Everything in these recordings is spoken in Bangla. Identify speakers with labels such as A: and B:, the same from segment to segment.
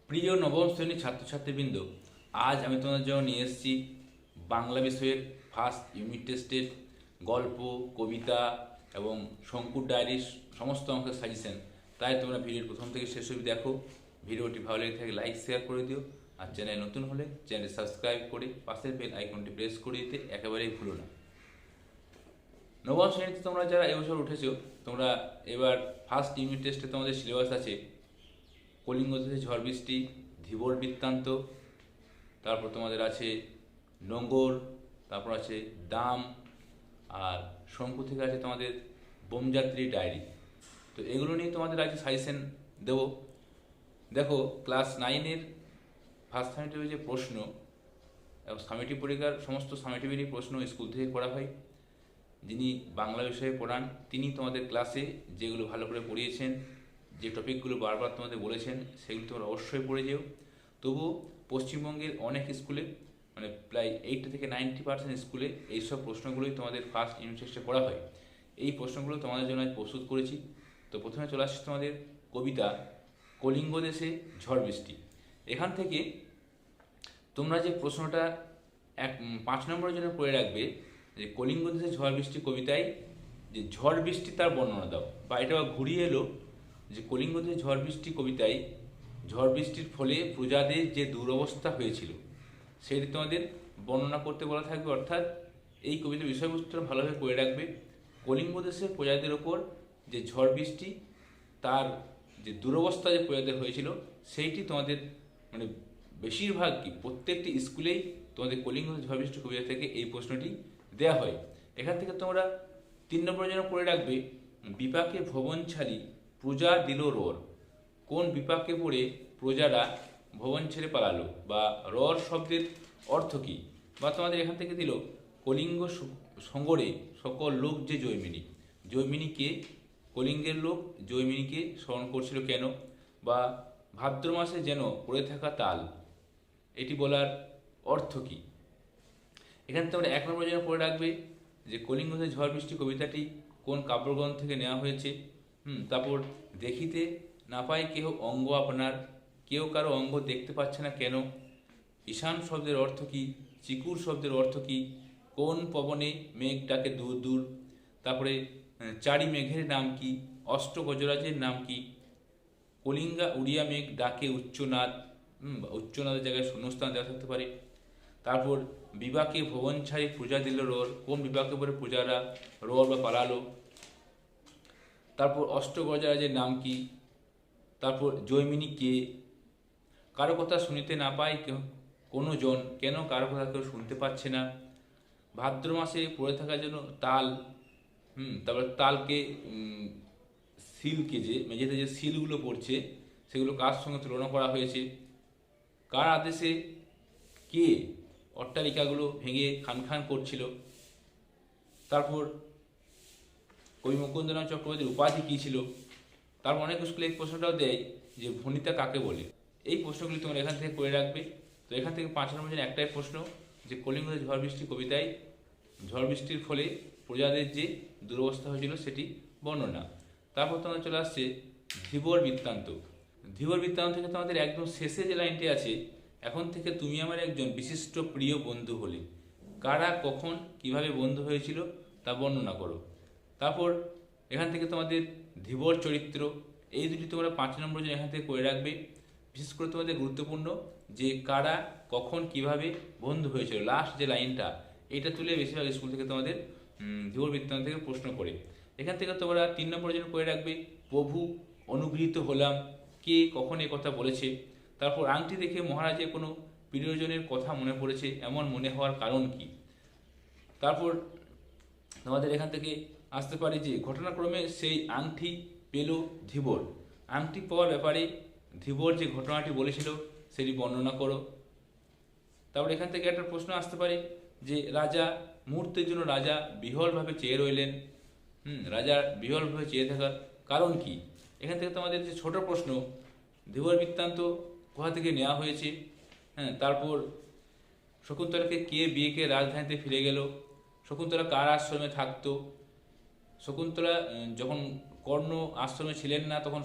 A: প্রিয় নবম শ্রেণীর ছাত্রছাত্রীবৃন্দ, আজ আমি তোমাদের জন্য নিয়ে এসেছি বাংলা বিষয়ের ফার্স্ট ইউনিট টেস্টের গল্প, কবিতা এবং শঙ্কুর ডায়েরির সমস্ত অঙ্কের সাজেশন। তাই তোমরা ভিডিওর প্রথম থেকে শেষ অবধি দেখো। ভিডিওটি ভালো লেগে থাকে লাইক শেয়ার করে দিও, আর চ্যানেল নতুন হলে চ্যানেল সাবস্ক্রাইব করে পাশের বেল আইকনটি প্রেস করে দিতে একেবারেই ভুলো না। নবম শ্রেণীতে তোমরা যারা এবছর উঠেছো, তোমরা এবার ফার্স্ট ইউনিট টেস্টে তোমাদের সিলেবাস আছে কলিঙ্গ থেকে ঝড় বৃষ্টি, ধীবর বৃত্তান্ত, তারপর তোমাদের আছে নোঙ্গর, তারপর আছে দাম, আর শঙ্কু থেকে আছে তোমাদের বোমযাত্রী ডায়েরি। তো এগুলো নিয়ে তোমাদের আজকে সাজেশন দেবো। দেখো, ক্লাস 9-এর ফার্স্ট সামেটিভের যে প্রশ্ন এবং সামেটিভ পরীক্ষার সমস্ত সামেটিভেরই প্রশ্ন স্কুল থেকে করা হয়। যিনি বাংলা বিষয়ে পড়ান তিনি তোমাদের ক্লাসে যেগুলো ভালো করে পড়িয়েছেন, যে টপিকগুলো বারবার তোমাদের বলেছেন, সেগুলো তোমরা অবশ্যই পড়ে যেও। তবুও পশ্চিমবঙ্গের অনেক স্কুলে, মানে প্রায় 80 থেকে 90% স্কুলে এইসব প্রশ্নগুলোই তোমাদের ফার্স্ট ইউনিট টেস্টে পড়া হয়। এই প্রশ্নগুলো তোমাদের জন্য আজ প্রস্তুত করেছি। তো প্রথমে চলে আসছে তোমাদের কবিতা কলিঙ্গ দেশে ঝড় বৃষ্টি। এখান থেকে তোমরা যে প্রশ্নটা 5 নম্বরের জন্য পড়ে রাখবে, যে কলিঙ্গ দেশে ঝড় বৃষ্টি কবিতায় যে ঝড় বৃষ্টি তার বর্ণনা দাও, বা এটা ঘুরিয়ে এলো যে কলিঙ্গ দেশে ঝড় বৃষ্টি কবিতায় ঝড় বৃষ্টির ফলে প্রজাদের যে দুরবস্থা হয়েছিল সেটি তোমাদের বর্ণনা করতে বলা থাকবে। অর্থাৎ এই কবিতার বিষয়বস্তুটা ভালোভাবে করে রাখবে। কলিঙ্গ দেশের প্রজাদের ওপর যে ঝড় বৃষ্টি, তার যে দুরবস্থা যে প্রজাদের হয়েছিল, সেইটি তোমাদের মানে বেশিরভাগ কি প্রত্যেকটি স্কুলেই তোমাদের কলিঙ্গ ঝড় বৃষ্টি কবিতা থেকে এই প্রশ্নটি দেওয়া হয়। এখান থেকে তোমরা 3 নম্বরের জন্য পড়ে রাখবে বিপাকে ভবন ছাড়ি প্রজা দিল রোর। কোন বিপাকে পড়ে প্রজারা ভবন ছেড়ে পালালো, বা রর শব্দের অর্থ কী, বা তোমাদের এখান থেকে দিল কলিঙ্গ সঙ্গরে সকল লোক যে জৈমিনী। জৈমিনীকে, কলিঙ্গের লোক জৈমিনীকে স্মরণ করছিল কেন, বা ভাদ্র মাসে যেন পড়ে থাকা তাল, এটি বলার অর্থ কী। এখানে তোমরা 1 নম্বর জন্য পড়ে রাখবে যে কলিঙ্গ ঝড় বৃষ্টি কবিতাটি কোন কাব্যগ্রন্থ থেকে নেওয়া হয়েছে। তারপর দেখিতে না পায় কেহ অঙ্গ আপনার, কেউ কারো অঙ্গ দেখতে পাচ্ছে না কেন। ঈশান শব্দের অর্থ কী, চিকুর শব্দের অর্থ কী, কোন পবনে মেঘ ডাকে দূর দূর। তারপরে চারি মেঘের নাম কি, অষ্ট গজরাজের নাম কি, কলিঙ্গা উড়িয়া মেঘ ডাকে উচ্চনাদ, উচ্চনাদের জায়গায় শূন্যস্থান দেওয়া থাকতে পারে। তারপর বিবাকে ভবন ছাড়ি পূজা দিল রোর, কোন বিবাকে পরে পূজারা রোর বা পালালো। তারপর অষ্টগজরাজের নাম কি। তারপর জৈমিনী কে, কারো কথা শুনিতে না পায় কোনো জন, কেন কারো কথা কেউ শুনতে পাচ্ছে না। ভাদ্র মাসে পড়ে থাকার জন্য তাল, তারপর তালকে সিলকে, যে মেঝেতে যে সিলগুলো পড়ছে সেগুলো কার সঙ্গে তুলনা করা হয়েছে। কার আদেশে কে অট্টালিকাগুলো ভেঙে খান খান করছিল। তারপর কবি মুকুন্দরাম চক্রবর্তীর উপাধি কী ছিল। তারপর অনেক স্কুলে এই প্রশ্নটাও দেয় যে ভণিতা কাকে বলে। এই প্রশ্নগুলি তোমরা এখান থেকে করে রাখবে। তো এখান থেকে 5 নম্বর জন্য একটাই প্রশ্ন, যে কলিঙ্গ ঝড় বৃষ্টি কবিতায় ঝড় বৃষ্টির ফলে প্রজাদের যে দুরবস্থা হয়েছিল সেটি বর্ণনা। তারপর তোমাদের চলে আসছে ধীবর বৃত্তান্ত। ধীবর বৃত্তান্ত থেকে তোমাদের একদম শেষে যে লাইনটি আছে, এখন থেকে তুমি আমার একজন বিশিষ্ট প্রিয় বন্ধু হলে, কারা কখন কিভাবে বন্ধু হয়েছিল তা বর্ণনা করো। তারপর এখান থেকে তোমাদের ধীবর চরিত্র, এই দুটি তোমরা 5 নম্বর জন্য এখান থেকে করে রাখবে। বিশেষ করে তোমাদের গুরুত্বপূর্ণ যে কারা কখন কিভাবে বন্ধু হয়েছিল, লাস্ট যে লাইনটা, এটা তুলে বেশিরভাগ স্কুল থেকে তোমাদের ধীবর বৃত্তান্ত থেকে প্রশ্ন করে। এখান থেকে তোমরা 3 নম্বর জন্য করে রাখবে প্রভু অনুগৃহীত হলাম, কে কখন এ কথা বলেছে। তারপর আংটি দেখে মহারাজের কোনো প্রিয়জনের কথা মনে পড়েছে, এমন মনে হওয়ার কারণ কি। তারপর তোমাদের এখান থেকে আসতে পারে যে ঘটনাক্রমে সেই আংটি পেল ধীবর, আংটি পাওয়ার ব্যাপারে ধীবর যে ঘটনাটি বলেছিল সেটি বর্ণনা করো। তারপর এখান থেকে একটা প্রশ্ন আসতে পারে যে রাজা মুহূর্তের জন্য রাজা বিহ্বলভাবে চেয়ে রইলেন, রাজার বিহ্বলভাবে চেয়ে থাকার কারণ কি। এখান থেকে তোমাদের যে ছোট প্রশ্ন, ধীবর বৃত্তান্ত কোথা থেকে নেওয়া হয়েছে। তারপর শকুন্তলাকে কে বিয়েকে রাজধানীতে ফিরে গেল, শকুন্তলা কার আশ্রমে থাকতো, শকুন্তলা যখন কর্ণ আশ্রমে ছিলেন না তখন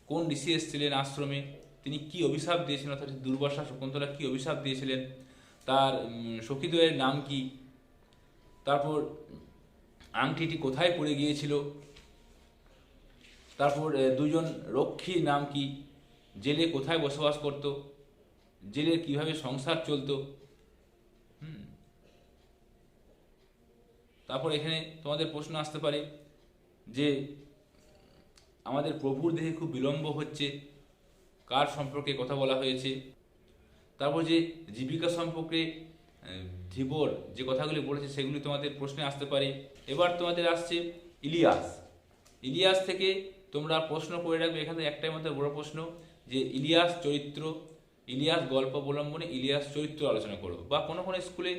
A: কোন ঋষি এসেছিলেন আশ্রমে। তিনি কি অভিশাপ দিয়েছিলেন, অর্থাৎ দুর্বাসা শকুন্তলা কি অভিশাপ দিয়েছিলেন, তার সখীদ্বয়ের নাম কি, তারপর আংটিটি কোথায় পড়ে গিয়েছিল, তারপর দুজন রক্ষীর নাম কি, জেলে কোথায় বসবাস করত, জেলের কিভাবে সংসার চলতো। তারপর এখানে তোমাদের প্রশ্ন আসতে পারে যে আমাদের প্রভুর দেহে খুব বিলম্ব হচ্ছে, কার সম্পর্কে কথা বলা হয়েছে। তারপর যে জীবিকা সম্পর্কে ধীবর যে কথাগুলি বলেছে সেগুলি তোমাদের প্রশ্নে আসতে পারে। এবার তোমাদের আসছে ইলিয়াস। ইলিয়াস থেকে তোমরা প্রশ্ন করে রাখবে, এখানে একটাই মাত্র বড় প্রশ্ন যে ইলিয়াস চরিত্র, ইলিয়াস গল্প অবলম্বনে ইলিয়াস চরিত্র আলোচনা করো। বা কোনো কোনো স্কুলে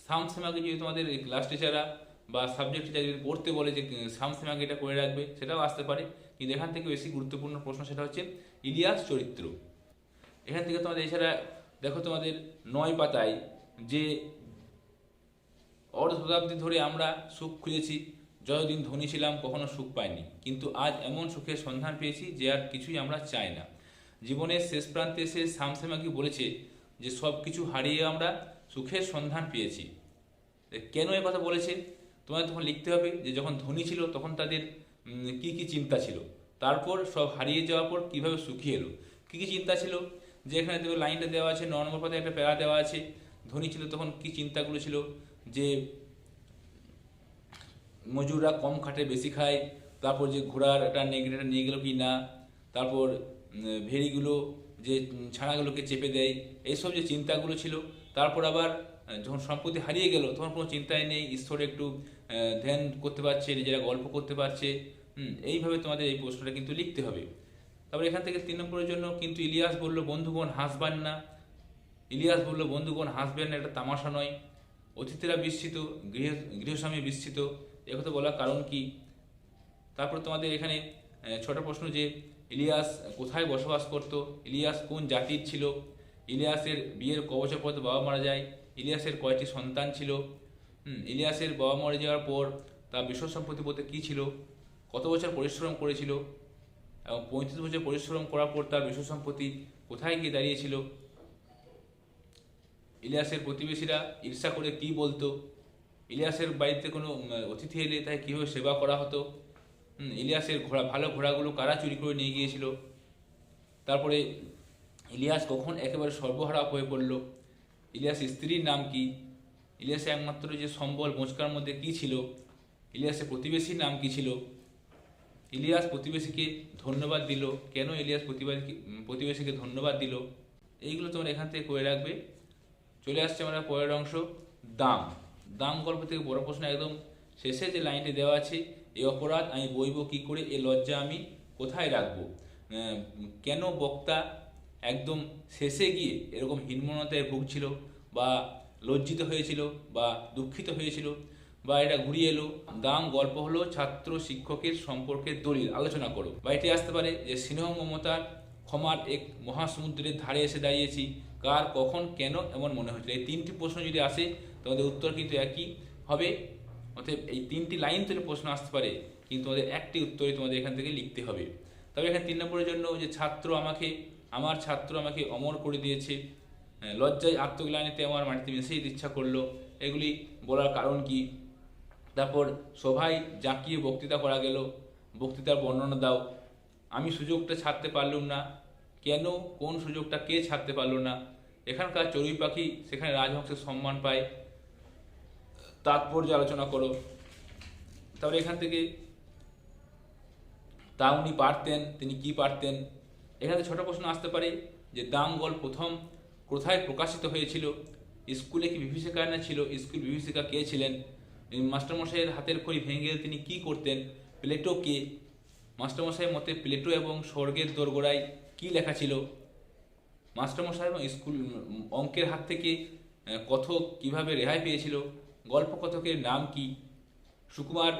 A: সামসেমাকে যদি তোমাদের ক্লাস টিচাররা বা সাবজেক্ট টিচার যদি পড়তে বলে যে সামসেমাকে এটা করে রাখবে, সেটাও আসতে পারে। কিন্তু এখান থেকে বেশি গুরুত্বপূর্ণ প্রশ্ন সেটা হচ্ছে ইলিয়াস চরিত্র। এখান থেকে তোমাদের এছাড়া দেখো তোমাদের 9 পাতায় যে অর্ধ শতাব্দী ধরে আমরা সুখ খুঁজেছি, যতদিন ধনী ছিলাম কখনো সুখ পাইনি, কিন্তু আজ এমন সুখের সন্ধান পেয়েছি যে আর কিছুই আমরা চাই না। জীবনের শেষ প্রান্তে এসে সামসেমাকি বলেছে যে সব কিছু হারিয়ে আমরা সুখের সন্ধান পেয়েছি। কেন এ কথা বলেছে তোমাদের তখন লিখতে হবে যে যখন ধনী ছিল তখন তাদের কি কি চিন্তা ছিল, তারপর সব হারিয়ে যাওয়ার পর কিভাবে সুখী এলো। কি কি চিন্তা ছিল, যে এখানে লাইনটা দেওয়া আছে, 9 নম্বর পাতায় একটা প্যারা দেওয়া আছে। ধনী ছিল তখন কি চিন্তাগুলো ছিল, যে মজুররা কম খাটে বেশি খায়, তারপর যে ঘোড়ার একটা নেগড়েটা নিয়ে গেল কি না, তারপর ভেড়িগুলো যে ছানাগুলোকে চেপে দেয়, এইসব যে চিন্তাগুলো ছিল। তারপর আবার যখন সম্পত্তি হারিয়ে গেল তখন কোনো চিন্তাই নেই, ঈশ্বরে একটু ধ্যান করতে পারছে, নিজেরা গল্প করতে পারছে। এইভাবে তোমাদের এই প্রশ্নটা কিন্তু লিখতে হবে। তারপর এখান থেকে 3 নম্বরের জন্য কিন্তু ইলিয়াস বলল বন্ধুগণ হাসবেন না, ইলিয়াস বলল বন্ধুগণ হাসবেন না, এটা তামাশা নয়। অতিথিরা বিস্মিত, গৃহস্বামী বিস্মিত, একথা বলার কারণ কি। তারপর তোমাদের এখানে ছোট প্রশ্ন যে ইলিয়াস কোথায় বসবাস করত, ইলিয়াস কোন জাতির ছিল, ইলিয়াসের বিয়ের ক বছর পর বাবা মারা যায়, ইলিয়াসের কয়টি সন্তান ছিল, ইলিয়াসের বাবা মারা যাওয়ার পর তার বিষয় সম্পত্তি বলতে কী ছিল, কত বছর পরিশ্রম করেছিল, এবং 35 বছর পরিশ্রম করার পর তার বিষয় সম্পত্তি কোথায় গিয়ে দাঁড়িয়েছিল। ইলিয়াসের প্রতিবেশীরা ঈর্ষা করে কি বলতো, ইলিয়াসের বাড়িতে কোনো অতিথি এলে তাই কীভাবে সেবা করা হতো, ইলিয়াসের ভালো ঘোড়াগুলো কারা চুরি করে নিয়ে গিয়েছিল। তারপরে ইলিয়াস কখন একেবারে সর্বহারা হয়ে পড়ল, ইলিয়াসের স্ত্রীর নাম কি, ইলিয়াসের একমাত্র যে সম্বল বোঁচকার মধ্যে কি ছিল, ইলিয়াসের প্রতিবেশীর নাম কি ছিল, ইলিয়াস প্রতিবেশীকে ধন্যবাদ দিল, কেন ইলিয়াস প্রতিবেশীকে ধন্যবাদ দিল। এইগুলো তোমরা এখান থেকে করে রাখবে। চলে আসছে আমরা পরের অংশ, দাম। দাম গল্প থেকে বড় প্রশ্ন একদম শেষে যে লাইনটি দেওয়া আছে, এ অপরাধ আমি বইব কি করে, এ লজ্জা আমি কোথায় রাখবো। কেন বক্তা একদম শেষে গিয়ে এরকম হীনমন্যতায় ভুগছিল বা লজ্জিত হয়েছিল বা দুঃখিত হয়েছিল বা এটা ঘুরিয়ে এলো। দাম গল্প হলো ছাত্র শিক্ষকের সম্পর্কের দলিল, আলোচনা করো। বা এটি আসতে পারে যে স্নেহ মমতার ক্ষমার এক মহাসমুদ্রের ধারে এসে দাঁড়িয়েছি, কার কখন কেন এমন মনে হয়েছিল। এই 3টি প্রশ্ন যদি আসে তোমাদের উত্তর কিন্তু একই হবে। অতএব এই 3টি লাইন থেকে প্রশ্ন আসতে পারে, কিন্তু তোমাদের একটি উত্তরই তোমাদের এখান থেকে লিখতে হবে। তবে এখানে 3 নম্বরের জন্য যে আমার ছাত্র আমাকে অমর করে দিয়েছে, লজ্জায় আত্মগ্লানিতে আমার মাটিতে মিশিয়ে দিতে ইচ্ছা করলো, এগুলি বলার কারণ কি। তারপর সভায় জাঁকিয়ে বক্তৃতা করা গেল, বক্তৃতার বর্ণনা দাও। আমি সুযোগটা ছাড়তে পারলুম না, কেন কোন সুযোগটা কে ছাড়তে পারলো না। এখানকার চড়ুই পাখি সেখানে রাজহংসের সম্মান পায়, তাৎপর্য আলোচনা করো। তারপরে এখান থেকে তা উনি পারতেন, তিনি কি পারতেন। এখানে ছোট প্রশ্ন আসতে পারে যে দাম গল্প প্রথম কোথায় প্রকাশিত হয়েছিল, স্কুলে কি বিভীষিকা ছিল, স্কুল বিভীষিকা কে ছিলেন, মাস্টারমশাইয়ের হাতের খড়ি ভেঙে গেলে তিনি কি করতেন, প্লেটো কে, মাস্টারমশাইয়ের মতে প্লেটো এবং স্বর্গের দোরগোড়ায় কি লেখা ছিল, মাস্টারমশাই এবং স্কুল অঙ্কের হাত থেকে কথক কিভাবে রেহাই পেয়েছিল, গল্প কথকের নাম কি, সুকুমার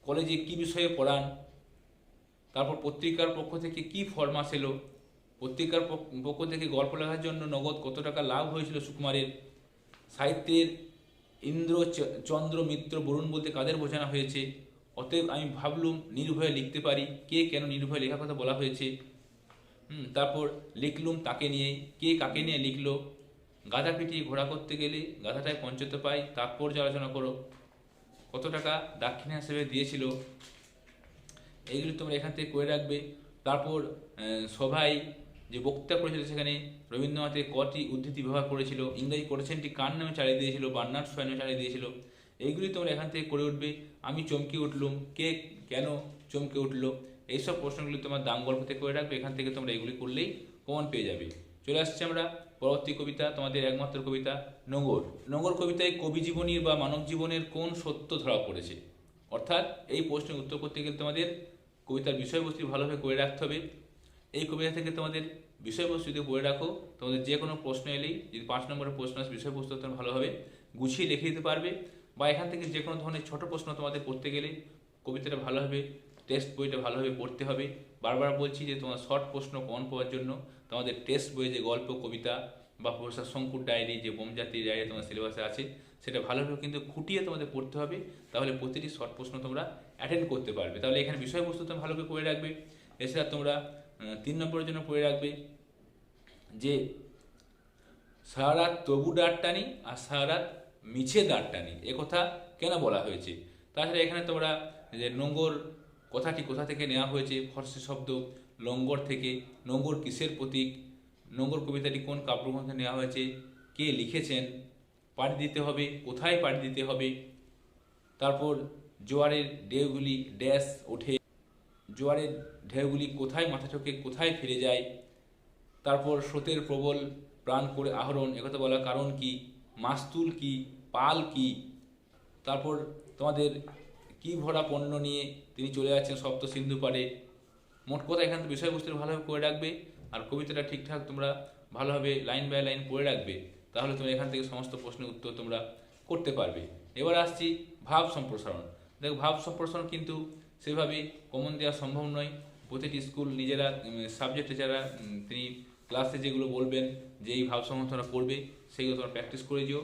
A: কলেজে কি বিষয়ে পড়ান, তারপর পত্রিকার পক্ষ থেকে কি ফরমাস এলো, পত্রিকার পক্ষ থেকে গল্প লেখার জন্য নগদ কত টাকা লাভ হয়েছিল সুকুমারের, সাহিত্যের ইন্দ্র চন্দ্র মিত্র বরুণ বলতে কাদের বোঝানো হয়েছে। অতএব আমি ভাবলুম নির্ভয়ে লিখতে পারি, কে কেন নির্ভয়ে লেখার কথা বলা হয়েছে। তারপর লিখলুম তাকে নিয়ে, কে কাকে নিয়ে লিখলো, গাধা পিটিয়ে ঘোড়া করতে গেলে গাধাটায় পঞ্চতে পাই, তাৎপর্য আলোচনা করো, কত টাকা দাক্ষিণা হিসেবে দিয়েছিল, এইগুলি তোমরা এখান থেকে করে রাখবে। তারপর সভায় যে বক্তৃতা করেছিল সেখানে রবীন্দ্রনাথের কটি উদ্ধৃতি ব্যবহার করেছিল, ইংরেজি কোটেশনটি কার নামে চালিয়ে দিয়েছিল, বার্নার্ড শো নামে চালিয়ে দিয়েছিল, এইগুলি তোমরা এখান থেকে করে উঠবে। আমি চমকে উঠলুম, কে কেন চমকে উঠলো, এইসব প্রশ্নগুলি তোমার দাম গল্প থেকে করে রাখবে। এখান থেকে তোমরা এগুলি করলেই কমন পেয়ে যাবে। চলে আসছি আমরা পরবর্তী কবিতা, তোমাদের একমাত্র কবিতা নোঙর। নোঙর কবিতায় কবি জীবনীর বা মানব জীবনের কোন সত্য ধরা পড়েছে, অর্থাৎ এই প্রশ্নের উত্তর করতে গেলে তোমাদের কবিতার বিষয়বস্তু ভালোভাবে করে রাখতে হবে। এই কবিতা থেকে তোমাদের বিষয়বস্তু যদি করে রাখো, তোমাদের যে কোনো প্রশ্ন এলেই, যদি 5 নম্বরের প্রশ্ন আসে, বিষয়বস্তু তোমরা ভালোভাবে গুছিয়ে লিখে দিতে পারবে। বা এখান থেকে যে কোনো ধরনের ছোট প্রশ্ন তোমাদের করতে গেলে কবিতাটা ভালোভাবে, টেক্সট বইটা ভালোভাবে পড়তে হবে। বারবার বলছি যে তোমার শর্ট প্রশ্ন কমন পাওয়ার জন্য তোমাদের টেক্সট বইয়ে যে গল্প কবিতা বা প্রফেসর শঙ্কুর ডায়েরি, যে বোমজাতি ডায়েরি তোমার সিলেবাসে আছে, সেটা ভালোভাবে কিন্তু খুঁটিয়ে তোমাদের পড়তে হবে। তাহলে প্রতিটি শর্ট প্রশ্ন তোমরা অ্যাটেন্ড করতে পারবে। তাহলে এখানে বিষয়বস্তু তোমরা ভালোভাবে করে রাখবে। এছাড়া তোমরা 3 নম্বরের জন্য পড়ে রাখবে যে সারা রাত তবু দাঁড় টানি আর সারা রাত মিছে দাঁড় টানি, একথা কেন বলা হয়েছে। তাছাড়া এখানে তোমরা যে নোঙর কথাটি কোথা থেকে নেওয়া হয়েছে, ফরাসি শব্দ লঙ্গর থেকে, নোঙর কিসের প্রতীক, নোঙর কবিতাটি কোন কাব্যগ্রন্থে নেওয়া হয়েছে, কে লিখেছেন, পাড়ি দিতে হবে, কোথায় পাড়ি দিতে হবে। তারপর জোয়ারের ঢেউগুলি ড্যাশ ওঠে, জোয়ারের ঢেউগুলি কোথায় মাথা ঠোকে, কোথায় ফিরে যায়। তারপর স্রোতের প্রবল প্রাণ করে আহরণ, একথা বলার কারণ কি, মাস্তুল কি, পাল কি। তারপর তোমাদের কি ভরা পণ্য নিয়ে তিনি চলে যাচ্ছেন সপ্ত সিন্ধু পারে। মোট কথা এখান থেকে বিষয়বস্তু ভালোভাবে করে রাখবে আর কবিতাটা ঠিকঠাক তোমরা ভালোভাবে লাইন বাই লাইন পড়ে রাখবে। তাহলে তোমরা এখান থেকে সমস্ত প্রশ্নের উত্তর তোমরা করতে পারবে। এবার আসছি ভাব সম্প্রসারণ। দেখো, ভাব সম্প্রসারণ কিন্তু সেভাবে কমন দেওয়া সম্ভব নয়। প্রতিটি স্কুল নিজেরা সাবজেক্টে যারা তিনি ক্লাসে যেগুলো বলবেন যে এই ভাব সম্প্রসারণ করবে, সেইগুলো তোমরা প্র্যাকটিস করে যেও,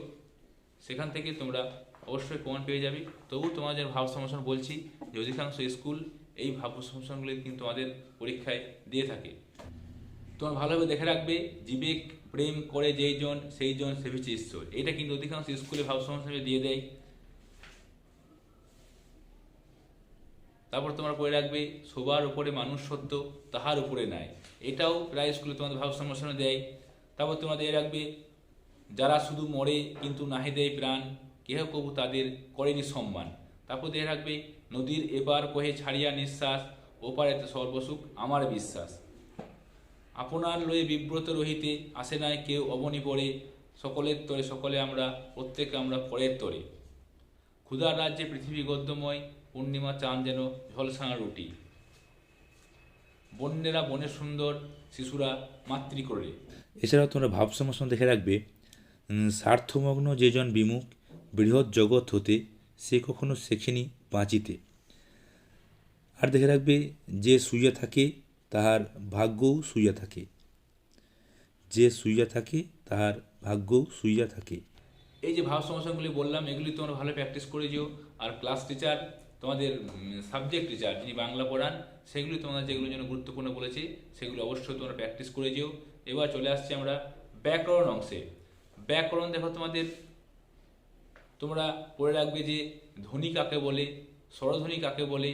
A: সেখান থেকে তোমরা অবশ্যই কমন পেয়ে যাবে। তবু তোমাদের ভাব সম্প্রসারণ বলছি যে অধিকাংশ স্কুল এই ভাব সম্প্রসারণগুলি কিন্তু তোমাদের পরীক্ষায় দিয়ে থাকে। তোমরা ভালোভাবে দেখে রাখবে, জীবে প্রেম করে যেই জন সেই জন সেবিছে ঈশ্বর, এটা কিন্তু অধিকাংশ স্কুলে ভাব সম্প্রসারণ দিয়ে দেয়। তারপর তোমরা পড়ে রাখবে সবার উপরে মানুষ সত্য, তাহার উপরে নাই, এটাও প্রায় স্কুলে তোমাদের ভাব সম্প্রসারণ দেয়। তারপর তোমরা দিয়ে রাখবে যারা শুধু মরে কিন্তু নাহি দেয় প্রাণ, কেহ কবু তাদের করেনি সম্মান। তারপর দিয়ে রাখবে নদীর এপার কহে ছাড়িয়া নিঃশ্বাস, ওপারেতে সর্বসুখ আমার বিশ্বাস। আপনার লয়ে বিব্রত রহিতে আসে নাই কেউ অবনি পড়ে, সকলের তরে সকলে আমরা, প্রত্যেকে আমরা পরের তরে। ক্ষুধার রাজ্যে পৃথিবী গদ্যময়, পূর্ণিমা চাঁদ যেন ঝলসানো রুটি। বন্যেরা বনে সুন্দর, শিশুরা মাতৃকরে।
B: এছাড়াও তোমরা ভাব সমস্যা দেখে রাখবে স্বার্থমগ্ন যেজন বিমুখ, বৃহৎ জগৎ হতে সে কখনো শেখেনি বাঁচিতে। আর দেখে রাখবে যে শুইয়া থাকে তাহার ভাগ্যও শুইয়া থাকে, যে শুইয়া থাকে তাহার ভাগ্যও শুইয়া থাকে।
A: এই যে ভাব সমস্যাগুলি বললাম, এগুলি তোমরা ভালো প্র্যাকটিস করে যেও। আর ক্লাস টিচার, তোমাদের সাবজেক্ট টিচার যিনি বাংলা পড়ান, সেগুলি তোমাদের যেগুলোর জন্য গুরুত্বপূর্ণ বলেছে সেগুলো অবশ্যই তোমরা প্র্যাকটিস করে যেও। এবার চলে আসছি আমরা ব্যাকরণ অংশে। ব্যাকরণ দেখো তোমাদের, তোমরা পড়ে রাখবে যে ধ্বনি কাকে বলে, স্বরধ্বনি কাকে বলে,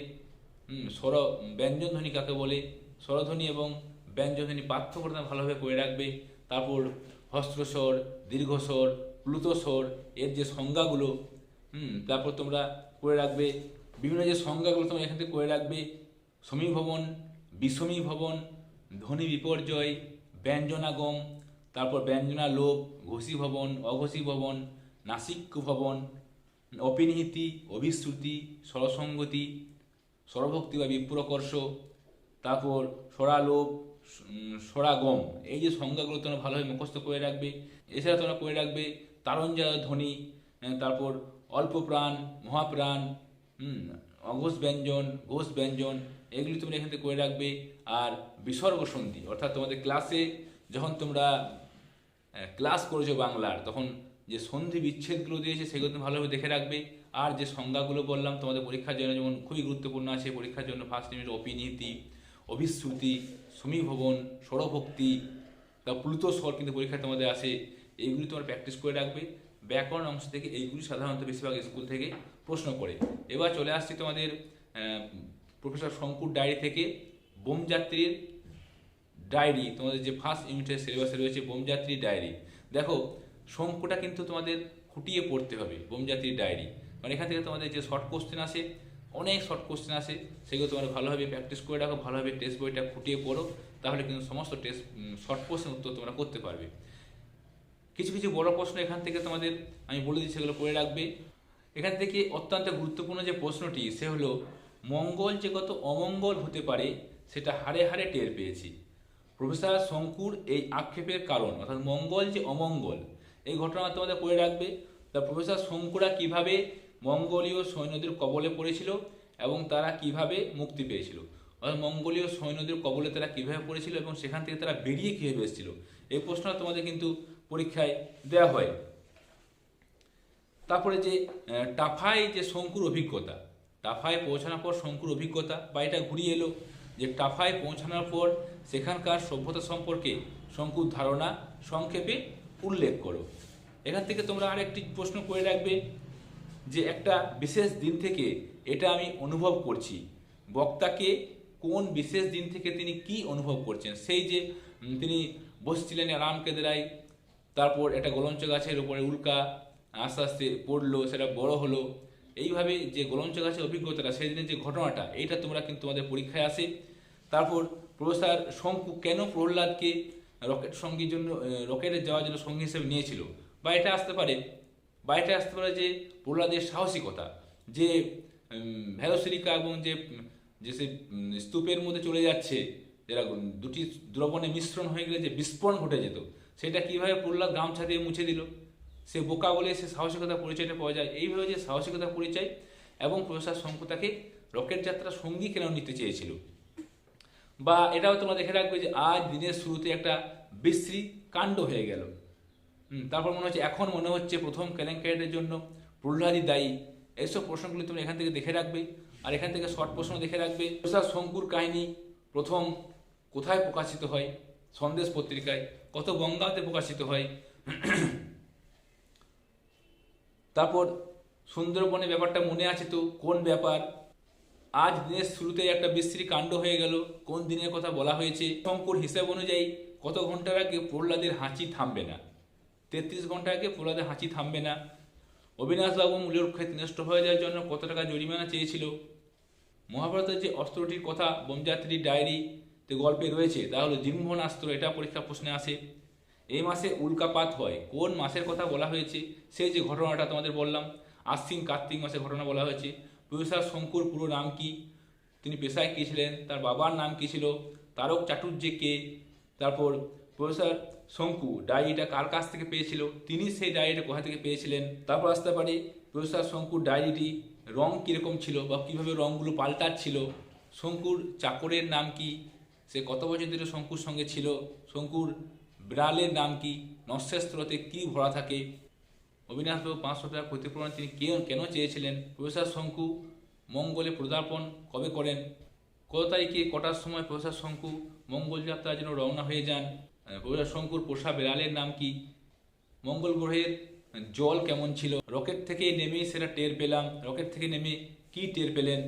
A: স্বর ব্যঞ্জনধ্বনি কাকে বলে, স্বরধ্বনি এবং ব্যঞ্জনধ্বনি পার্থক্য তোমরা ভালোভাবে করে রাখবে। তারপর হস্রস্বর, দীর্ঘস্বর, প্লুতস্বর, এর যে সংজ্ঞাগুলো, তারপর তোমরা করে রাখবে বিভিন্ন যে সংজ্ঞাগুলো তোমরা এখান থেকে করে রাখবে, সমীভবন, বিষমীভবন, ধ্বনি বিপর্যয়, ব্যঞ্জনাগম, তারপর ব্যঞ্জনালোপ, ঘোষীভবন, অঘোষীভবন, নাসিক্যভবন, অপিনিহিতি, অভিশ্রুতি, স্বরসঙ্গতি, স্বরভক্তি বা বিপ্রকর্ষ, তারপর স্বরালোপ, স্বরাগম, এই যে সংজ্ঞাগুলো তোমরা ভালোভাবে মুখস্থ করে রাখবে। এছাড়া তোমরা করে রাখবে তারঞ্জা ধ্বনি, তারপর অল্প প্রাণ, মহাপ্রাণ, অঘোষ ব্যঞ্জন, ঘোষ ব্যঞ্জন, এগুলি তোমরা এখান থেকে করে রাখবে। আর বিসর্গ সন্ধি, অর্থাৎ তোমাদের ক্লাসে যখন তোমরা ক্লাস করেছো বাংলার, তখন যে সন্ধি বিচ্ছেদগুলো দিয়েছে সেগুলো তুমি ভালোভাবে দেখে রাখবে। আর যে সংজ্ঞাগুলো বললাম তোমাদের পরীক্ষার জন্য যেমন খুবই গুরুত্বপূর্ণ আছে, পরীক্ষার জন্য ফার্স্ট ইউনিট অপিনীতি, অভিশ্রুতি, সমীভবন, স্বরভক্তি, তা প্লুত স্বর কিন্তু পরীক্ষায় তোমাদের আসে। এইগুলি তোমরা প্র্যাকটিস করে রাখবে। ব্যাকরণ অংশ থেকে এইগুলি সাধারণত বেশিরভাগ স্কুল থেকে প্রশ্ন করে। এবার চলে আসছি তোমাদের প্রফেসর শঙ্কুর ডায়েরি থেকে বোমযাত্রীর ডায়েরি, তোমাদের যে ফার্স্ট ইউনিটের সিলেবাসে রয়েছে বোমযাত্রীর ডায়েরি। দেখো শঙ্কুটা কিন্তু তোমাদের খুঁটিয়ে পড়তে হবে, বোমযাত্রীর ডায়েরি, কারণ এখান থেকে তোমাদের যে শর্ট কোশ্চেন আসে, অনেক শর্ট কোশ্চেন আসে, সেগুলো তোমরা ভালোভাবে প্র্যাকটিস করে রাখো, ভালোভাবে টেস্ট বইটা খুঁটিয়ে পড়ো, তাহলে কিন্তু সমস্ত টেস্ট শর্ট কোশ্চেন উত্তর তোমরা করতে পারবে। কিছু কিছু বড় প্রশ্ন এখান থেকে তোমাদের আমি বলে দিচ্ছি, সেগুলো করে রাখবে। এখান থেকে অত্যন্ত গুরুত্বপূর্ণ যে প্রশ্নটি, সে হলো মঙ্গল যে কত অমঙ্গল হতে পারে সেটা হাড়ে হাড়ে টের পেয়েছি। প্রফেসর শঙ্কুর এই আক্ষেপের কারণ, অর্থাৎ মঙ্গল যে অমঙ্গল, এই ঘটনা তোমাদের করে রাখবে। তা প্রফেসর শঙ্কুরা কিভাবে মঙ্গোলীয় সৈন্যদের কবলে পড়েছিল এবং তারা কিভাবে মুক্তি পেয়েছিল, অর্থাৎ মঙ্গোলীয় সৈন্যদের কবলে তারা কিভাবে পড়েছিল এবং সেখান থেকে তারা বেরিয়ে কীভাবে এসেছিল, এই প্রশ্নটা তোমাদের কিন্তু পরীক্ষায় দেওয়া হয়। তারপরে যে টাফায় যে শঙ্কুর অভিজ্ঞতা, টাফায় পৌঁছানোর পর শঙ্কুর অভিজ্ঞতা, বা এটা ঘুরিয়ে এলো যে টাফায় পৌঁছানোর পর সেখানকার সভ্যতা সম্পর্কে শঙ্কুর ধারণা সংক্ষেপে উল্লেখ করো। এখান থেকে তোমরা আরেকটি প্রশ্ন করে রাখবে যে একটা বিশেষ দিন থেকে এটা আমি অনুভব করছি। বক্তাকে কোন বিশেষ দিন থেকে তিনি কি অনুভব করছেন, সেই যে তিনি বসছিলেন আরাম কেদরায়, তারপর একটা গোলঞ্চ গাছের উপরে উল্কা আস্তে আস্তে পড়লো, সেটা বড় হলো, এইভাবে যে গোলঞ্চ গাছের অভিজ্ঞতাটা, সেই দিনের যে ঘটনাটা, এইটা তোমরা কিন্তু তোমাদের পরীক্ষায় আসে। তারপর প্রফেসর শঙ্কু কেন প্রহ্লাদকে রকেট সঙ্গীর জন্য, রকেটে যাওয়ার জন্য সঙ্গী হিসেবে নিয়েছিল, বা এটা আসতে পারে যে প্রহ্লাদের সাহসিকতা, যে ভ্যালোসিলিকা এবং যে যে সে স্তূপের মধ্যে চলে যাচ্ছে, যেটা দুটি দ্রবণে মিশ্রণ হয়ে গেলে যে বিস্ফোরণ ঘটে যেত, সেটা কিভাবে প্রহ্লাদ গামছা দিয়ে মুছে দিল। সে বোকা বলে সে সাহসিকতার পরিচয়টা পাওয়া যায়। এইভাবে যে সাহসিকতার পরিচয় এবং প্রফেসর শঙ্কু তাকে রকেট যাত্রা সঙ্গী কেন নিতে চেয়েছিল। বা এটাও তোমরা দেখে রাখবে যে আজ দিনের শুরুতে একটা বিশ্রী কাণ্ড হয়ে গেল। তারপর এখন মনে হচ্ছে প্রথম কেলেঙ্কারিটার জন্য প্রহ্লাদই দায়ী। এইসব প্রশ্নগুলি তোমরা এখান থেকে দেখে রাখবে। আর এখান থেকে শর্ট প্রশ্ন দেখে রাখবে, প্রফেসর শঙ্কুর কাহিনী প্রথম কোথায় প্রকাশিত হয়, সন্দেশ পত্রিকায়, কত বঙ্গাব্দে প্রকাশিত হয়। তারপর সুন্দরবনের ব্যাপারটা মনে আছে তো, কোন ব্যাপার, আজ দিনের শুরুতে একটা বিশ্রী কাণ্ড হয়ে গেল, কোন দিনের কথা বলা হয়েছে। শঙ্কুর হিসাব অনুযায়ী কত ঘন্টার আগে প্রহ্লাদের হাঁচি থামবে না, 33 ঘন্টা আগে প্রহ্লাদের হাঁচি থামবে না। অবিনাশবাবু মূল্যের ক্ষেত নষ্ট হয়ে যাওয়ার জন্য কত টাকা জরিমানা চেয়েছিল। মহাভারতের যে অস্ত্রটির কথা বোমযাত্রীর ডায়েরিতে গল্পে রয়েছে, তা হলো জিহ্বনাস্ত্র, এটা পরীক্ষা প্রশ্নে আসে। এই মাসে উল্কাপাত হয়, কোন মাসের কথা বলা হয়েছে, সেই যে ঘটনাটা তোমাদের বললাম, আশ্বিন কার্তিক মাসের ঘটনা বলা হয়েছে। প্রফেসর শঙ্কুর পুরো নাম কি, তিনি পেশায় কে ছিলেন, তার বাবার নাম কি ছিল, তারক চাটুর্যে কে। তারপর প্রফেসর শঙ্কু ডায়েরিটা কার কাছ থেকে পেয়েছিল, তিনি সেই ডায়েরিটা কোথা থেকে পেয়েছিলেন। তারপর আসতে পারে প্রফেসর শঙ্কুর ডায়েরিটি রং কীরকম ছিল বা কীভাবে রঙগুলো পাল্টাচ্ছিল, শঙ্কুর চাকরের নাম কি, সে কত বছর ধরে শঙ্কুর সঙ্গে ছিল, শঙ্কুর বিড়ালের নাম কি, নস্যেস্ত্রতে কী ভরা থাকে, অবিনাশবাবু 500 টাকা ক্ষতিপূরণ তিনি কেন চেয়েছিলেন, প্রফেসর শঙ্কু মঙ্গলে পদার্পণ কবে করেন, কত তারিখে কটার সময় প্রফেসর শঙ্কু মঙ্গল যাত্রার জন্য রওনা হয়ে যান, প্রফেসর শঙ্কুর পোষা বিড়ালের নাম কি, মঙ্গল গ্রহের জল কেমন ছিল, রকেট থেকে নেমেই সেটা টের পেলাম, রকেট থেকে নেমে কি টের পেলেন।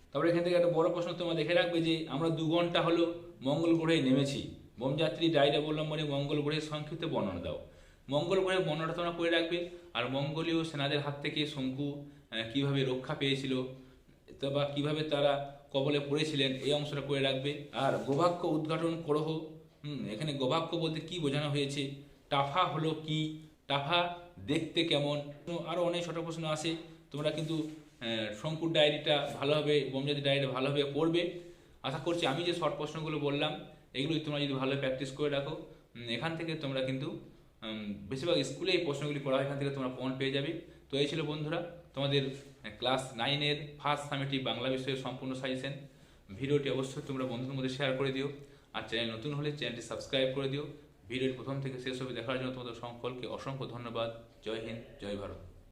A: তারপরে এখান থেকে একটা বড় প্রশ্ন তোমরা দেখে রাখবে যে আমরা 2 ঘন্টা হলো মঙ্গল গ্রহে নেমেছি, বোমযাত্রী ডায়েরি অবলম্বনে মঙ্গল গ্রহের সংক্ষিপ্ত বর্ণনা দাও। মঙ্গল গ্রহের বর্ণনাটা তোমরা করে রাখবে। আর মঙ্গোলীয় সেনাদের হাত থেকে শঙ্কু কিভাবে রক্ষা পেয়েছিল বা কিভাবে তারা কবলে পড়েছিলেন, এই অংশটা করে রাখবে। আর গোবাক্য উদ্ঘাটন করহ, এখানে গোবাক্য বলতে কি বোঝানো হয়েছে, টাফা হলো কি, টাফা দেখতে কেমন, আরও অনেক ছোট প্রশ্ন আসে। তোমরা কিন্তু শঙ্কুর ডায়েরিটা ভালোভাবে, বোমযাত্রী ডায়েরিটা ভালোভাবে পড়বে। আশা করছি আমি যে শর্ট প্রশ্নগুলো বললাম এগুলোই তোমরা যদি ভালোভাবে প্র্যাকটিস করে রাখো, এখান থেকে তোমরা কিন্তু বেশিরভাগ স্কুলে এই প্রশ্নগুলি করা হয়, এখান থেকে তোমরা প্রমাণ পেয়ে যাবে। তো এই ছিল বন্ধুরা তোমাদের ক্লাস 9-এর ফার্স্ট সামেটিভ বাংলা বিষয়ের সম্পূর্ণ সাজেশন। ভিডিওটি অবশ্যই তোমরা বন্ধুদের মধ্যে শেয়ার করে দিও। আর চ্যানেল নতুন হলে চ্যানেলটি সাবস্ক্রাইব করে দিও। ভিডিওটি প্রথম থেকে শেষ অবধি দেখার জন্য তোমাদের সকলকে অসংখ্য ধন্যবাদ। জয় হিন্দ, জয় ভারত।